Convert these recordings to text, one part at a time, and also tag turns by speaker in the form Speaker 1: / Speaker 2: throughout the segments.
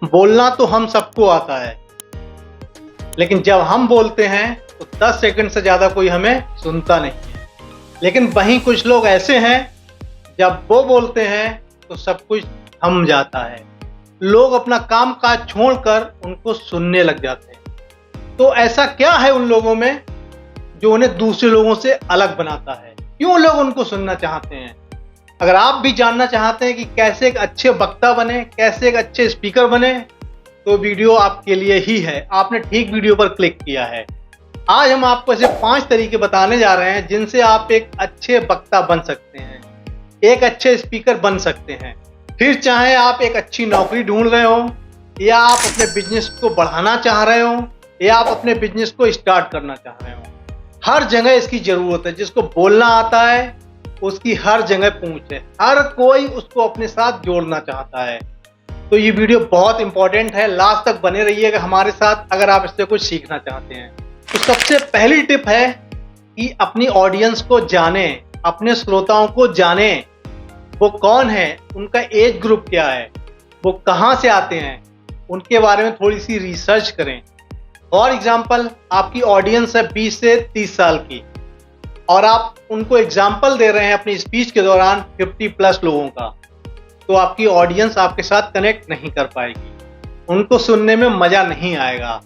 Speaker 1: बोलना तो हम सबको आता है, लेकिन जब हम बोलते हैं तो 10 सेकंड से ज़्यादा कोई हमें सुनता नहीं है। लेकिन वहीं कुछ लोग ऐसे हैं, जब वो बोलते हैं तो सब कुछ थम जाता है। लोग अपना काम काज छोड़कर उनको सुनने लग जाते हैं। तो ऐसा क्या है उन लोगों में जो उन्हें दूसरे लोगों से अलग बनाता है? क्यों लोग उनको सुनना चाहते हैं? अगर आप भी जानना चाहते हैं कि कैसे एक अच्छे वक्ता बने, कैसे एक अच्छे स्पीकर बने, तो वीडियो आपके लिए ही है। आपने ठीक वीडियो पर क्लिक किया है। आज हम आपको ऐसे 5 तरीके बताने जा रहे हैं जिनसे आप एक अच्छे वक्ता बन सकते हैं, एक अच्छे स्पीकर बन सकते हैं। फिर चाहे आप एक अच्छी नौकरी ढूंढ रहे हो, या आप अपने बिजनेस को बढ़ाना चाह रहे हो, या आप अपने बिजनेस को स्टार्ट करना चाह रहे हो, हर जगह इसकी जरूरत है। जिसको बोलना आता है उसकी हर जगह पूंछ है। हर कोई उसको अपने साथ जोड़ना चाहता है। तो ये वीडियो बहुत इंपॉर्टेंट है, लास्ट तक बने रहिएगा हमारे साथ अगर आप इससे कुछ सीखना चाहते हैं। तो सबसे पहली टिप है कि अपनी ऑडियंस को जानें, अपने श्रोताओं को जानें। वो कौन है, उनका एज ग्रुप क्या है, वो कहाँ से आते हैं, उनके बारे में थोड़ी सी रिसर्च करें। फॉर एग्जाम्पल, आपकी ऑडियंस है 20 से 30 साल की और आप उनको एग्जाम्पल दे रहे हैं अपनी स्पीच के दौरान 50+ लोगों का, तो आपकी ऑडियंस आपके साथ कनेक्ट नहीं कर पाएगी, उनको सुनने में मज़ा नहीं आएगा।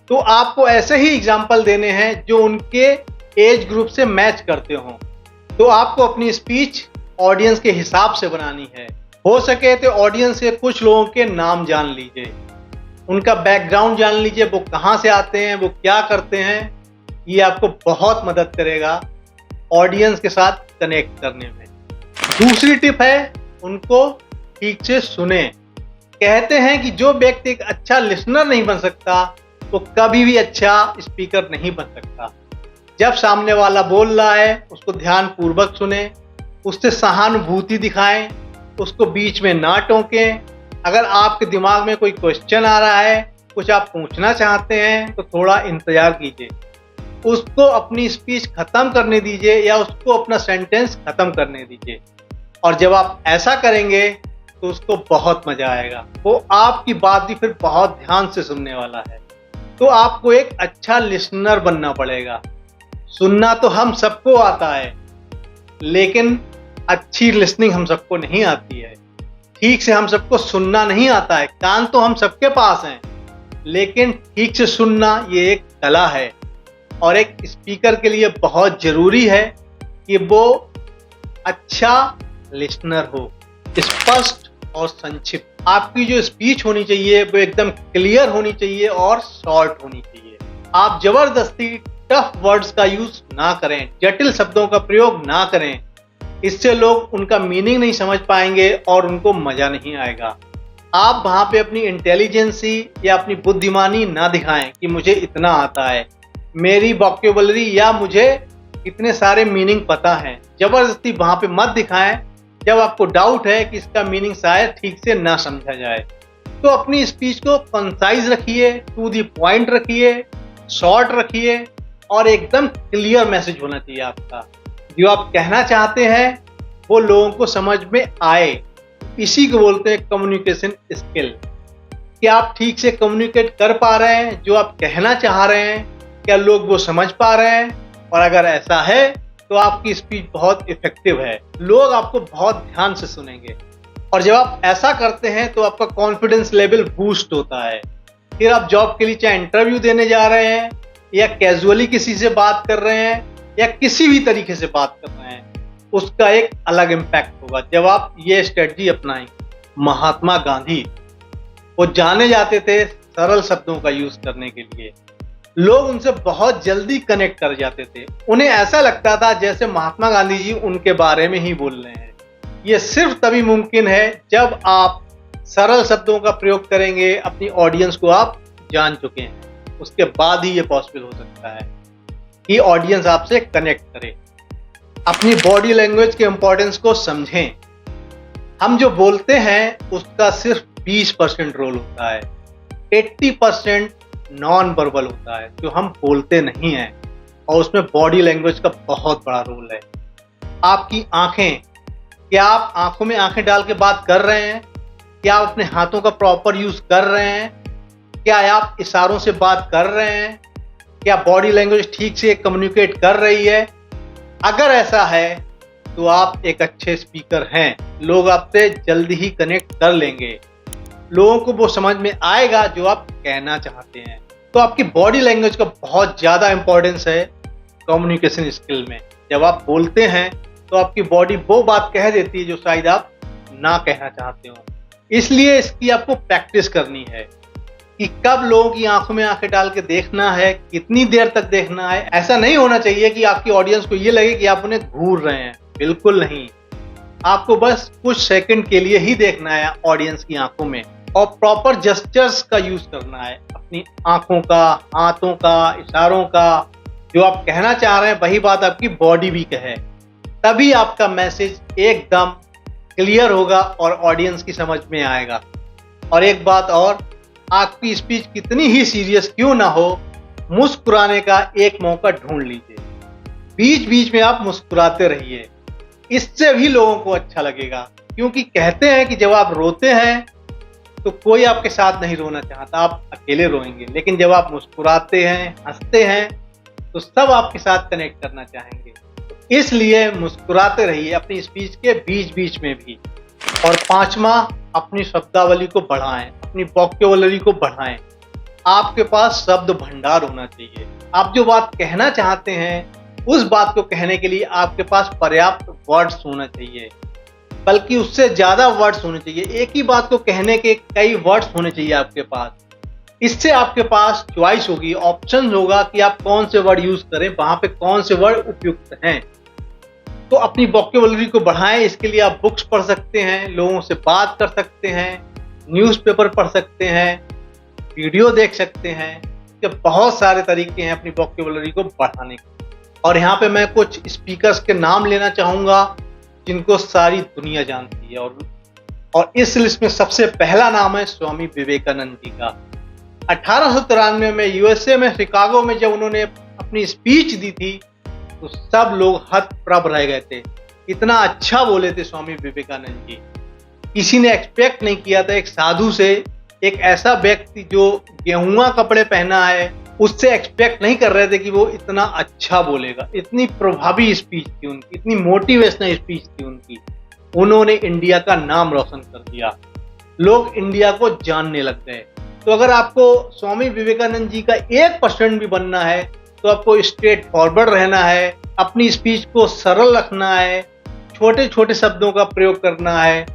Speaker 1: तो आपको ऐसे ही एग्जाम्पल देने हैं जो उनके एज ग्रुप से मैच करते हों। तो आपको अपनी स्पीच ऑडियंस के हिसाब से बनानी है। हो सके तो ऑडियंस के कुछ लोगों के नाम जान लीजिए, उनका बैकग्राउंड जान लीजिए, वो कहाँ से आते हैं, वो क्या करते हैं। ये आपको बहुत मदद करेगा ऑडियंस के साथ कनेक्ट करने में। दूसरी टिप है, उनको ठीक से सुने। कहते हैं कि जो व्यक्ति एक अच्छा लिसनर नहीं बन सकता तो कभी भी अच्छा स्पीकर नहीं बन सकता। जब सामने वाला बोल रहा है उसको ध्यानपूर्वक सुने, उससे सहानुभूति दिखाएं, उसको बीच में ना टोकें। अगर आपके दिमाग में कोई क्वेश्चन आ रहा है, कुछ आप पूछना चाहते हैं, तो थोड़ा इंतजार कीजिए, उसको अपनी स्पीच खत्म करने दीजिए या उसको अपना सेंटेंस खत्म करने दीजिए। और जब आप ऐसा करेंगे तो उसको बहुत मजा आएगा, वो आपकी बात भी फिर बहुत ध्यान से सुनने वाला है। तो आपको एक अच्छा लिसनर बनना पड़ेगा। सुनना तो हम सबको आता है, लेकिन अच्छी लिसनिंग हम सबको नहीं आती है। ठीक से हम सबको सुनना नहीं आता है। कान तो हम सबके पास हैं, लेकिन ठीक से सुनना ये एक कला है। और एक स्पीकर के लिए बहुत जरूरी है कि वो अच्छा लिसनर हो, स्पष्ट और संक्षिप्त। आपकी जो स्पीच होनी चाहिए वो एकदम क्लियर होनी चाहिए और शॉर्ट होनी चाहिए। आप जबरदस्ती टफ वर्ड्स का यूज ना करें, जटिल शब्दों का प्रयोग ना करें। इससे लोग उनका मीनिंग नहीं समझ पाएंगे और उनको मजा नहीं आएगा। आप वहां पे अपनी इंटेलिजेंसी या अपनी बुद्धिमानी ना दिखाएं कि मुझे इतना आता है, मेरी वोकैबुलरी या मुझे इतने सारे मीनिंग पता है। जबरदस्ती वहां पे मत दिखाएं जब आपको डाउट है कि इसका मीनिंग शायद ठीक से ना समझा जाए। तो अपनी स्पीच को कंसाइज रखिए, टू द पॉइंट रखिए, शॉर्ट रखिए और एकदम क्लियर मैसेज होना चाहिए आपका। जो आप कहना चाहते हैं वो लोगों को समझ में आए। इसी को बोलते हैं कम्युनिकेशन स्किल, कि आप ठीक से कम्युनिकेट कर पा रहे हैं, जो आप कहना चाह रहे हैं क्या लोग वो समझ पा रहे हैं। और अगर ऐसा है तो आपकी स्पीच बहुत इफेक्टिव है, लोग आपको बहुत ध्यान से सुनेंगे। और जब आप ऐसा करते हैं तो आपका कॉन्फिडेंस लेवल बूस्ट होता है। फिर आप जॉब के लिए चाहे इंटरव्यू देने जा रहे हैं या कैजुअली किसी से बात कर रहे हैं या किसी भी तरीके से बात कर रहे हैं, उसका एक अलग इम्पैक्ट होगा जब आप ये स्ट्रेटजी अपनाएंगे। महात्मा गांधी वो जाने जाते थे सरल शब्दों का यूज करने के लिए। लोग उनसे बहुत जल्दी कनेक्ट कर जाते थे। उन्हें ऐसा लगता था जैसे महात्मा गांधी जी उनके बारे में ही बोल रहे हैं। ये सिर्फ तभी मुमकिन है जब आप सरल शब्दों का प्रयोग करेंगे, अपनी ऑडियंस को आप जान चुके हैं, उसके बाद ही ये पॉसिबल हो सकता है कि ऑडियंस आपसे कनेक्ट करे। अपनी बॉडी लैंग्वेज के इंपॉर्टेंस को समझें। हम जो बोलते हैं उसका सिर्फ 20% रोल होता है, 80% नॉन वर्बल होता है जो हम बोलते नहीं हैं, और उसमें बॉडी लैंग्वेज का बहुत बड़ा रोल है। आपकी आंखें, क्या आप आंखों में आंखें डाल के बात कर रहे हैं? क्या आप अपने हाथों का प्रॉपर यूज कर रहे हैं? क्या आप इशारों से बात कर रहे हैं? क्या बॉडी लैंग्वेज ठीक से कम्युनिकेट कर रही है? अगर ऐसा है तो आप एक अच्छे स्पीकर हैं। लोग आपसे जल्दी ही कनेक्ट कर लेंगे, लोगों को वो समझ में आएगा जो आप कहना चाहते हैं। तो आपकी बॉडी लैंग्वेज का बहुत ज़्यादा इंपॉर्टेंस है कम्युनिकेशन स्किल में। जब आप बोलते हैं तो आपकी बॉडी वो बात कह देती है जो शायद आप ना कहना चाहते हो। इसलिए इसकी आपको प्रैक्टिस करनी है कि कब लोगों की आंखों में आंखें डाल के देखना है, कितनी देर तक देखना है। ऐसा नहीं होना चाहिए कि आपकी ऑडियंस को ये लगे कि आप उन्हें घूर रहे हैं, बिल्कुल नहीं। आपको बस कुछ सेकंड के लिए ही देखना है ऑडियंस की आंखों में, और प्रॉपर जेस्चर्स का यूज करना है, अपनी आंखों का, हाथों का, इशारों का। जो आप कहना चाह रहे हैं वही बात आपकी बॉडी भी कहे, तभी आपका मैसेज एकदम क्लियर होगा और ऑडियंस की समझ में आएगा। और एक बात और, आपकी स्पीच कितनी ही सीरियस क्यों ना हो, मुस्कुराने का एक मौका ढूंढ लीजिए। बीच बीच में आप मुस्कुराते रहिए, इससे भी लोगों को अच्छा लगेगा। क्योंकि कहते हैं कि जब आप रोते हैं तो कोई आपके साथ नहीं रोना चाहता, आप अकेले रोएंगे। लेकिन जब आप मुस्कुराते हैं, हंसते हैं, तो सब आपके साथ कनेक्ट करना चाहेंगे। इसलिए मुस्कुराते रहिए अपनी स्पीच के बीच बीच में भी। और पांचवा, अपनी शब्दावली को बढ़ाएं, अपनी वोकैबुलरी को बढ़ाएं। आपके पास शब्द भंडार होना चाहिए। आप जो बात कहना चाहते हैं उस बात को कहने के लिए आपके पास पर्याप्त वर्ड्स होना चाहिए, बल्कि उससे ज्यादा वर्ड्स होने चाहिए। एक ही बात को कहने के कई वर्ड्स होने चाहिए आपके पास। इससे आपके पास चॉइस होगी, ऑप्शन होगा कि आप कौन से वर्ड यूज करें, वहां पे कौन से वर्ड उपयुक्त हैं। तो अपनी वोकैबुलरी को बढ़ाएं। इसके लिए आप बुक्स पढ़ सकते हैं, लोगों से बात कर सकते हैं, न्यूज़पेपर पढ़ सकते हैं, वीडियो देख सकते हैं। कि बहुत सारे तरीके हैं अपनी वोकैबुलरी को बढ़ाने के। और यहाँ पे मैं कुछ स्पीकर्स के नाम लेना चाहूँगा जिनको सारी दुनिया जानती है। और इस लिस्ट में सबसे पहला नाम है स्वामी विवेकानंद जी का। 1893 में यूएसए में शिकागो में जब उन्होंने अपनी स्पीच दी थी तो सब लोग हतप्रभ रह गए थे। इतना अच्छा बोले थे स्वामी विवेकानंद जी। किसी ने एक्सपेक्ट नहीं किया था एक साधु से, एक ऐसा व्यक्ति जो गेहुआ कपड़े पहना है, उससे एक्सपेक्ट नहीं कर रहे थे कि वो इतना अच्छा बोलेगा। इतनी प्रभावी स्पीच थी उनकी, इतनी मोटिवेशनल स्पीच थी उनकी। उन्होंने इंडिया का नाम रोशन कर दिया, लोग इंडिया को जानने लग गए। तो अगर आपको स्वामी विवेकानंद जी का 1% भी बनना है तो आपको स्ट्रेट फॉरवर्ड रहना है, अपनी स्पीच को सरल रखना है, छोटे छोटे शब्दों का प्रयोग करना है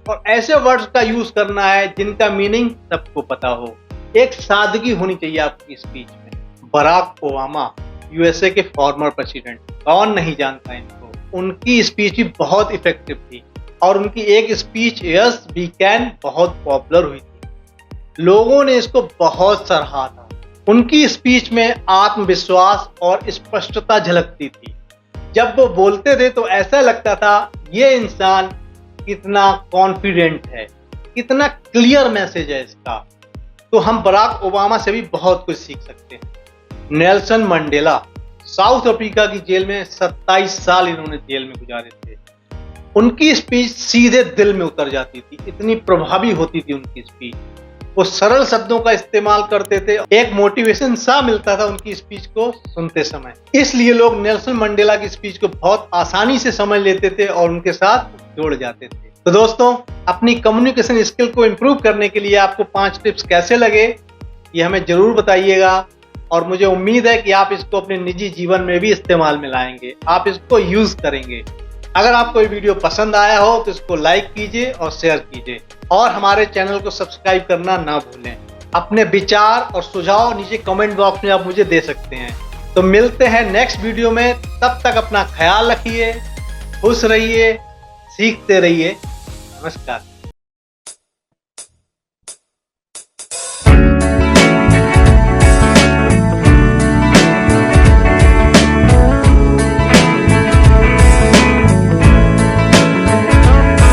Speaker 1: और ऐसे वर्ड्स का यूज करना है जिनका मीनिंग सबको पता हो। एक सादगी होनी चाहिए आपकी स्पीच में। बराक ओबामा, यूएसए के फॉर्मर प्रेसिडेंट, कौन नहीं जानता इनको। उनकी स्पीच भी बहुत इफेक्टिव थी और उनकी एक स्पीच यस वी कैन बहुत पॉपुलर हुई थी। लोगों ने इसको बहुत सराहा था। उनकी स्पीच में आत्मविश्वास और स्पष्टता झलकती थी। जब वो बोलते थे तो ऐसा लगता था ये इंसान कितना कॉन्फिडेंट है, कितना क्लियर मैसेज है इसका। तो हम बराक ओबामा से भी बहुत कुछ सीख सकते हैं। नेल्सन मंडेला, साउथ अफ्रीका की जेल में 27 साल इन्होंने जेल में गुजारे थे। उनकी स्पीच सीधे दिल में उतर जाती थी, इतनी प्रभावी होती थी उनकी स्पीच। वो सरल शब्दों का इस्तेमाल करते थे, एक मोटिवेशन सा मिलता था उनकी स्पीच को सुनते समय। इसलिए लोग नेल्सन मंडेला की स्पीच को बहुत आसानी से समझ लेते थे और उनके साथ जुड़ जाते थे। तो दोस्तों, अपनी कम्युनिकेशन स्किल को इम्प्रूव करने के लिए आपको 5 टिप्स कैसे लगे ये हमें जरूर बताइएगा। और मुझे उम्मीद है कि आप इसको अपने निजी जीवन में भी इस्तेमाल में लाएंगे, आप इसको यूज करेंगे। अगर आपको ये वीडियो पसंद आया हो तो इसको लाइक कीजिए और शेयर कीजिए और हमारे चैनल को सब्सक्राइब करना ना भूलें। अपने विचार और सुझाव नीचे कमेंट बॉक्स में आप मुझे दे सकते हैं। तो मिलते हैं नेक्स्ट वीडियो में, तब तक अपना ख्याल रखिए, खुश रहिए, सीखते रहिए। नमस्कार।